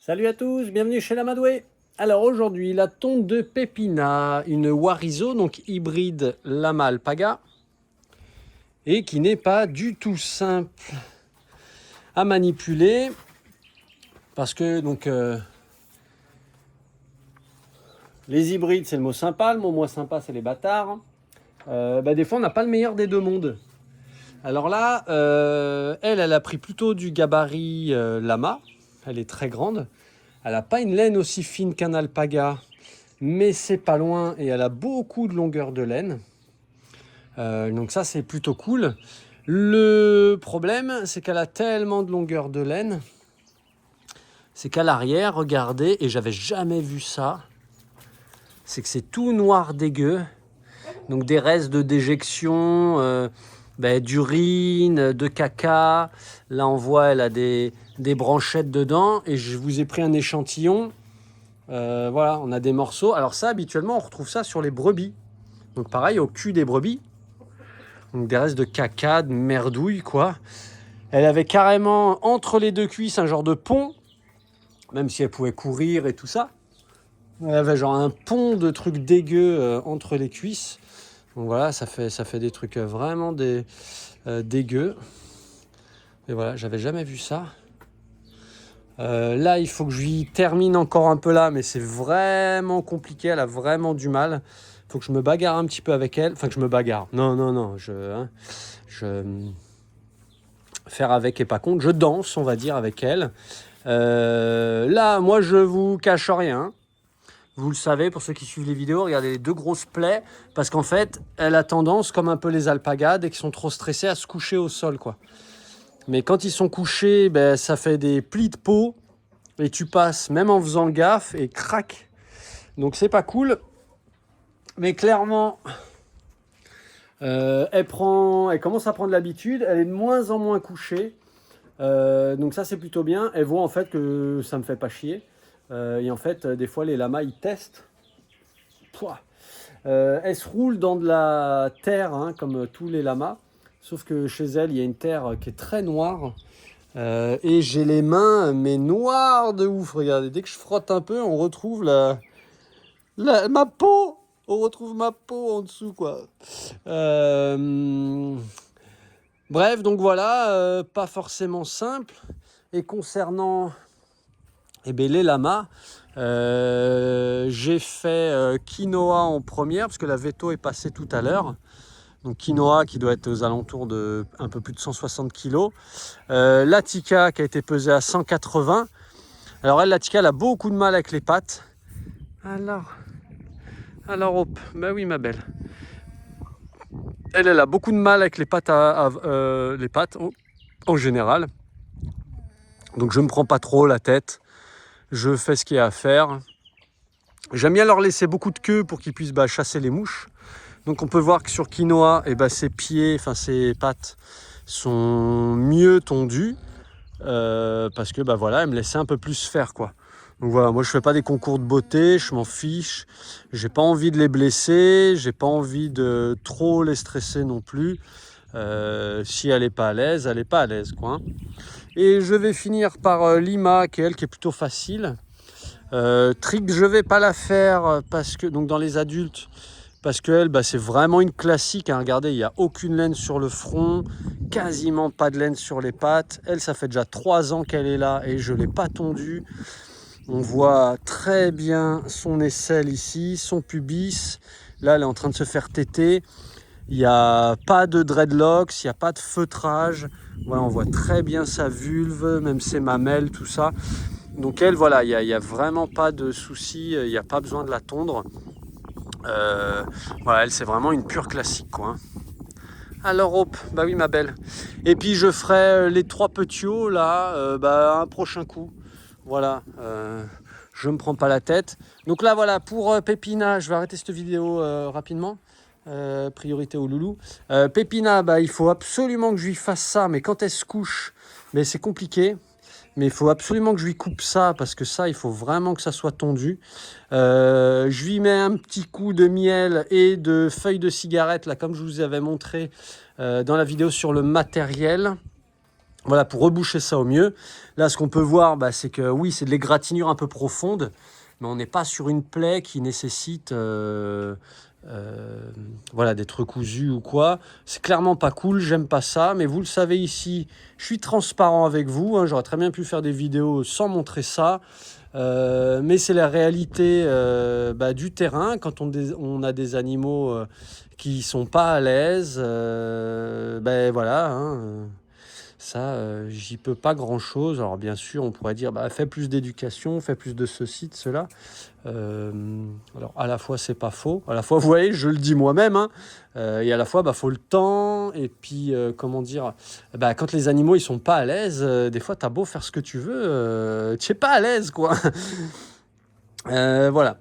Salut à tous, bienvenue chez l'Amadoué. Alors aujourd'hui, la tonte de Pépina, une Warizo, donc hybride lama alpaga, et qui n'est pas du tout simple à manipuler, parce que donc les hybrides c'est le mot sympa, le mot moins sympa c'est les bâtards. Des fois on n'a pas le meilleur des deux mondes. Alors là, elle a pris plutôt du gabarit lama, elle est très grande. Elle n'a pas une laine aussi fine qu'un alpaga, mais c'est pas loin et elle a beaucoup de longueur de laine. Donc ça, c'est plutôt cool. Le problème, c'est qu'elle a tellement de longueur de laine, c'est qu'à l'arrière, regardez, et j'avais jamais vu ça, c'est que c'est tout noir dégueu. Donc des restes de déjection, d'urine, de caca. Là, on voit, elle a des branchettes dedans. Et je vous ai pris un échantillon. Voilà, on a des morceaux. Alors ça, habituellement, on retrouve ça sur les brebis. Donc pareil, au cul des brebis. Donc des restes de caca, de merdouille, quoi. Elle avait carrément, entre les deux cuisses, un genre de pont. Même si elle pouvait courir et tout ça. Elle avait genre un pont de trucs dégueux entre les cuisses. Donc voilà, ça fait des trucs vraiment dégueux. Et voilà, j'avais jamais vu ça. Là, il faut que je lui termine encore un peu là, mais c'est vraiment compliqué. Elle a vraiment du mal. Il faut que je me bagarre un petit peu avec elle. Enfin, que je me bagarre. Non. Faire avec et pas contre. Je danse, on va dire, avec elle. Là, moi, je vous cache rien. Vous le savez, pour ceux qui suivent les vidéos, regardez les deux grosses plaies. Parce qu'en fait, elle a tendance, comme un peu les alpagas, dès qu'ils sont trop stressés, à se coucher au sol, quoi. Mais quand ils sont couchés, ça fait des plis de peau. Et tu passes, même en faisant le gaffe, et crac. Donc c'est pas cool. Mais clairement, elle commence à prendre l'habitude. Elle est de moins en moins couchée. Donc ça c'est plutôt bien. Elle voit en fait que ça me fait pas chier. Et en fait, des fois les lamas ils testent. Pouah. Elle se roule dans de la terre, hein, comme tous les lamas. Sauf que chez elle, il y a une terre qui est très noire. Et j'ai les mains, mais noires de ouf. Regardez, dès que je frotte un peu, on retrouve ma peau. On retrouve ma peau en dessous, quoi. Bref, donc voilà, pas forcément simple. Et concernant les lamas, j'ai fait quinoa en première, parce que la veto est passée tout à l'heure. Donc quinoa qui doit être aux alentours de un peu plus de 160 kg. L'Attica qui a été pesée à 180. Alors elle, l'Attica, elle a beaucoup de mal avec les pattes. Alors hop, bah oui ma belle. Elle a beaucoup de mal avec les pattes, les pattes en général. Donc je ne me prends pas trop la tête. Je fais ce qu'il y a à faire. J'aime bien leur laisser beaucoup de queue pour qu'ils puissent chasser les mouches. Donc on peut voir que sur quinoa, ses pieds, enfin ses pattes sont mieux tondues. Parce que voilà, elle me laissait un peu plus faire, quoi. Donc voilà, moi je fais pas des concours de beauté, je m'en fiche. J'ai pas envie de les blesser, j'ai pas envie de trop les stresser non plus. Si elle est pas à l'aise, elle est pas à l'aise, quoi. Et je vais finir par Lima, qui est plutôt facile. Trick, je vais pas la faire parce que, donc dans les adultes, parce qu'elle, c'est vraiment une classique, hein. Regardez, il n'y a aucune laine sur le front, quasiment pas de laine sur les pattes. Elle, ça fait déjà 3 ans qu'elle est là et je ne l'ai pas tondue. On voit très bien son aisselle ici, son pubis. Là, elle est en train de se faire téter. Il n'y a pas de dreadlocks, il n'y a pas de feutrage. Voilà, on voit très bien sa vulve, même ses mamelles, tout ça. Donc elle, voilà, il n'y a vraiment pas de souci, il n'y a pas besoin de la tondre. Voilà, elle, c'est vraiment une pure classique, quoi. Alors hop, bah oui ma belle. Et puis je ferai les 3 petits hauts là, un prochain coup. Voilà, je me prends pas la tête. Donc là voilà, pour Pépina, je vais arrêter cette vidéo rapidement. Priorité au loulou. Pépina, il faut absolument que je lui fasse ça, mais quand elle se couche, mais c'est compliqué. Mais il faut absolument que je lui coupe ça, parce que ça, il faut vraiment que ça soit tondu. Je lui mets un petit coup de miel et de feuilles de cigarette, là, comme je vous avais montré dans la vidéo sur le matériel. Voilà, pour reboucher ça au mieux. Là, ce qu'on peut voir, bah, c'est que oui, c'est de l'égratignure un peu profonde, mais on n'est pas sur une plaie qui nécessite voilà, d'être cousue ou quoi. C'est clairement pas cool, j'aime pas ça, mais vous le savez ici, je suis transparent avec vous, hein, j'aurais très bien pu faire des vidéos sans montrer ça. Mais c'est la réalité bah, du terrain quand on a des animaux qui sont pas à l'aise. Ben voilà, hein, ça, j'y peux pas grand-chose. Alors bien sûr, on pourrait dire, bah, fais plus d'éducation, fais plus de ceci, de cela. Alors à la fois, c'est pas faux. À la fois, vous voyez, je le dis moi-même. Hein, et à la fois, bah, faut le temps. Et puis, comment dire, bah, quand les animaux, ils sont pas à l'aise, des fois, t'as beau faire ce que tu veux, tu es pas à l'aise, quoi. Voilà.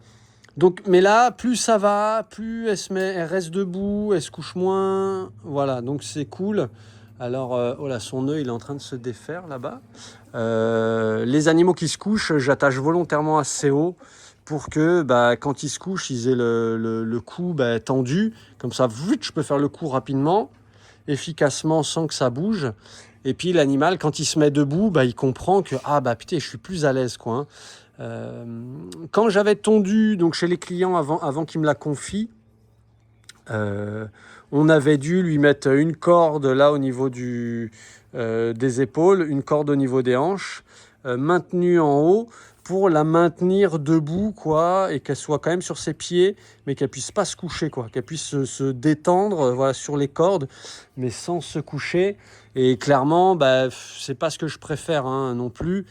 Donc, mais là, plus ça va, plus elle reste debout, elle se couche moins. Voilà, donc c'est cool. Alors, oh là, son nœud, il est en train de se défaire là-bas. Les animaux qui se couchent, j'attache volontairement assez haut pour que bah, quand ils se couchent, ils aient le cou bah, tendu. Comme ça, vite, je peux faire le cou rapidement, efficacement, sans que ça bouge. Et puis l'animal, quand il se met debout, bah, il comprend que ah bah putain, je suis plus à l'aise, quoi. Hein. Quand j'avais tondu donc chez les clients avant qu'ils me la confient, on avait dû lui mettre une corde là au niveau des épaules, une corde au niveau des hanches, maintenue en haut pour la maintenir debout, quoi, et qu'elle soit quand même sur ses pieds, mais qu'elle puisse pas se coucher, quoi, qu'elle puisse se détendre, voilà, sur les cordes, mais sans se coucher. Et clairement, bah, c'est pas ce que je préfère, hein, non plus.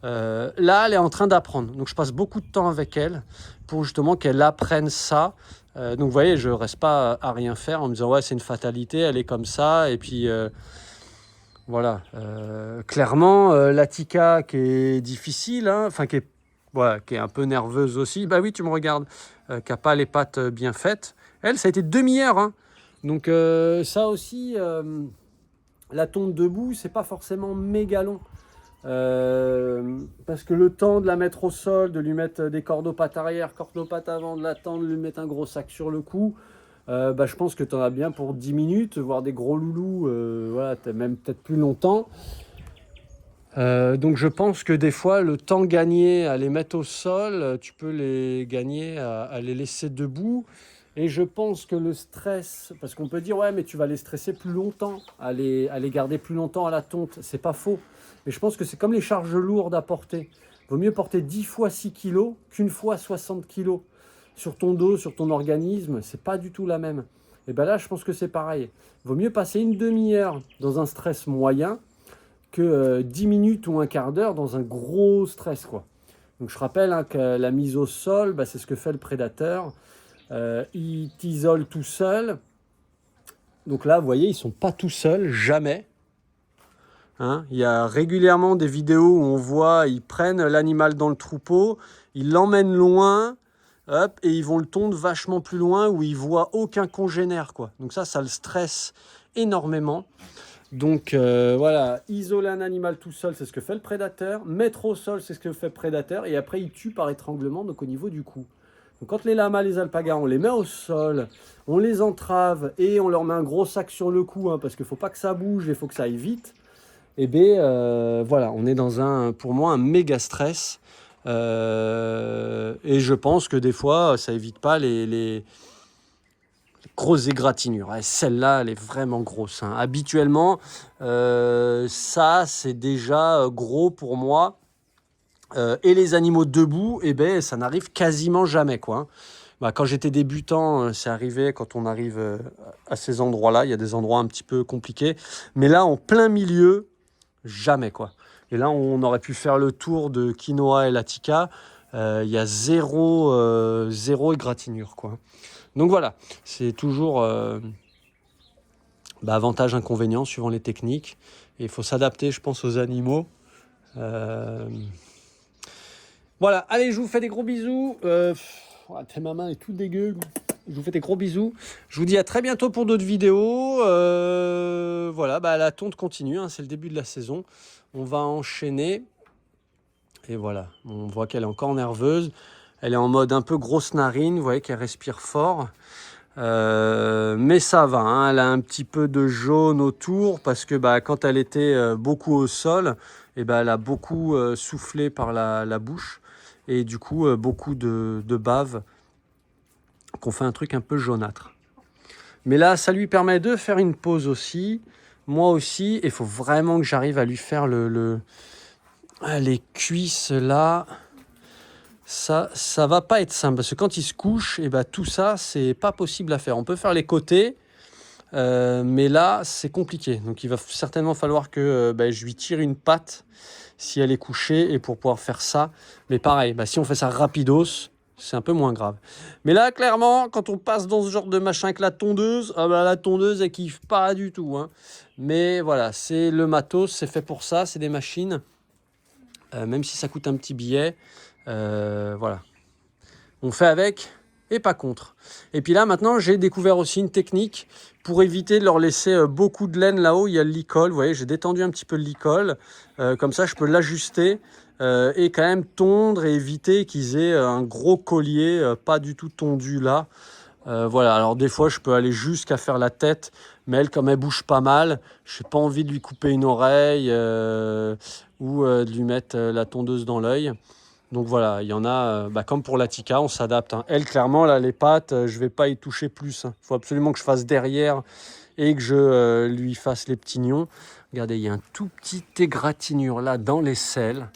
Là, elle est en train d'apprendre. Donc, je passe beaucoup de temps avec elle pour justement qu'elle apprenne ça. Donc, vous voyez, je ne reste pas à rien faire en me disant, ouais, c'est une fatalité, elle est comme ça. Et puis, voilà. Clairement, l'Attica qui est difficile, hein, enfin, voilà, qui est un peu nerveuse aussi. Bah oui, tu me regardes, qui n'a pas les pattes bien faites. Elle, ça a été demi-heure. Hein. Donc, ça aussi, la tonte debout, c'est pas forcément méga long. Parce que le temps de la mettre au sol, de lui mettre des cordes aux pattes arrière, cordes aux pattes avant, de l'attendre, de lui mettre un gros sac sur le cou, bah, je pense que tu en as bien pour 10 minutes, voire des gros loulous, voilà, même peut-être plus longtemps. Donc je pense que des fois, le temps gagné à les mettre au sol, tu peux les gagner à les laisser debout. Et je pense que le stress, parce qu'on peut dire, ouais, mais tu vas les stresser plus longtemps, à les garder plus longtemps à la tonte. C'est pas faux. Mais je pense que c'est comme les charges lourdes à porter. Vaut mieux porter 10 fois 6 kg qu'une fois 60 kg. Sur ton dos, sur ton organisme, c'est pas du tout la même. Et bien là, je pense que c'est pareil. Vaut mieux passer une demi-heure dans un stress moyen que 10 minutes ou un quart d'heure dans un gros stress, quoi. Donc je rappelle, hein, que la mise au sol, bah, c'est ce que fait le prédateur. Il t'isole tout seul. Donc là, vous voyez, ils ne sont pas tout seuls, jamais. Hein, il y a régulièrement des vidéos où on voit, ils prennent l'animal dans le troupeau, ils l'emmènent loin, hop, et ils vont le tondre vachement plus loin où ils voient aucun congénère, quoi. Donc ça le stresse énormément. Donc voilà, isoler un animal tout seul, c'est ce que fait le prédateur. Mettre au sol, c'est ce que fait le prédateur. Et après, il tue par étranglement, donc au niveau du cou. Donc quand les lamas, les alpagas, on les met au sol, on les entrave et on leur met un gros sac sur le cou, hein, parce qu'il ne faut pas que ça bouge, il faut que ça aille vite. Et bien voilà, on est dans pour moi, un méga stress. Et je pense que des fois, ça évite pas les grosses égratignures. Ouais, celle-là, elle est vraiment grosse. Hein. Habituellement, ça, c'est déjà gros pour moi. Et les animaux debout, eh ben, ça n'arrive quasiment jamais, quoi. Hein. Bah, quand j'étais débutant, c'est arrivé quand on arrive à ces endroits-là. Il y a des endroits un petit peu compliqués. Mais là, en plein milieu, jamais, quoi. Et là, on aurait pu faire le tour de Quinoa et l'Attica. Il y a zéro égratignure, quoi. Donc voilà, c'est toujours avantage, inconvénient suivant les techniques. Et il faut s'adapter, je pense, aux animaux. Voilà, allez, je vous fais des gros bisous. Ma main est tout dégueu. Je vous fais des gros bisous. Je vous dis à très bientôt pour d'autres vidéos. Voilà, la tonte continue, hein, c'est le début de la saison. On va enchaîner. Et voilà, on voit qu'elle est encore nerveuse. Elle est en mode un peu grosse narine, vous voyez qu'elle respire fort. Mais ça va, hein, elle a un petit peu de jaune autour parce que quand elle était beaucoup au sol, et elle a beaucoup soufflé par la bouche et du coup beaucoup de bave qu'on fait un truc un peu jaunâtre. Mais là, ça lui permet de faire une pause aussi. Moi aussi, il faut vraiment que j'arrive à lui faire les cuisses là. Ça va pas être simple parce que quand il se couche, tout ça, c'est pas possible à faire. On peut faire les côtés, mais là, c'est compliqué. Donc, il va certainement falloir que je lui tire une patte si elle est couchée et pour pouvoir faire ça. Mais pareil, si on fait ça rapidos, c'est un peu moins grave. Mais là, clairement, quand on passe dans ce genre de machin avec la tondeuse, la tondeuse, elle kiffe pas du tout, hein. Mais voilà, c'est le matos, c'est fait pour ça, c'est des machines. Même si ça coûte un petit billet, voilà. On fait avec et pas contre. Et puis là, maintenant, j'ai découvert aussi une technique pour éviter de leur laisser beaucoup de laine là-haut. Il y a le licol, vous voyez, j'ai détendu un petit peu le licol. Comme ça, je peux l'ajuster et quand même tondre et éviter qu'ils aient un gros collier pas du tout tondu là. Voilà, alors des fois, je peux aller jusqu'à faire la tête, mais elle, comme elle bouge pas mal, je n'ai pas envie de lui couper une oreille ou de lui mettre la tondeuse dans l'œil. Donc voilà, il y en a, comme pour la Tika, on s'adapte, hein. Elle, clairement, là, les pattes, je ne vais pas y toucher plus, hein. Il faut absolument que je fasse derrière et que je lui fasse les petits nions. Regardez, il y a un tout petit égratignure là dans les selles.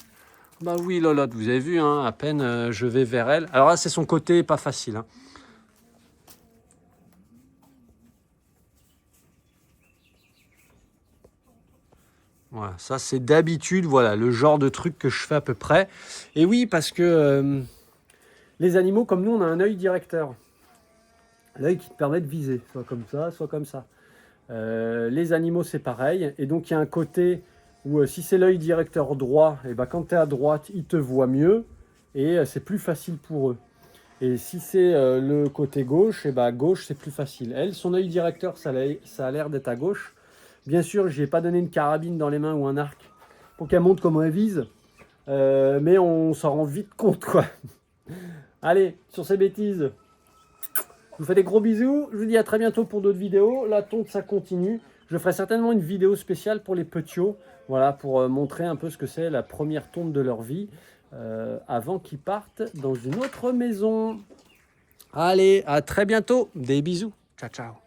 Bah oui, Lolotte, vous avez vu, hein, à peine je vais vers elle. Alors là, c'est son côté pas facile, hein. Voilà, ça c'est d'habitude, voilà, le genre de truc que je fais à peu près. Et oui, parce que les animaux, comme nous, on a un œil directeur. L'œil qui te permet de viser, soit comme ça, soit comme ça. Les animaux, c'est pareil. Et donc, il y a un côté où si c'est l'œil directeur droit, et quand tu es à droite, ils te voient mieux et c'est plus facile pour eux. Et si c'est le côté gauche, à gauche, c'est plus facile. Elle, son œil directeur, ça a l'air d'être à gauche. Bien sûr, je n'ai pas donné une carabine dans les mains ou un arc pour qu'elle montre comment elle vise. Mais on s'en rend vite compte, quoi. Allez, sur ces bêtises, je vous fais des gros bisous. Je vous dis à très bientôt pour d'autres vidéos. La tonte, ça continue. Je ferai certainement une vidéo spéciale pour les petiots. Voilà, pour montrer un peu ce que c'est la première tonte de leur vie. Avant qu'ils partent dans une autre maison. Allez, à très bientôt. Des bisous. Ciao, ciao.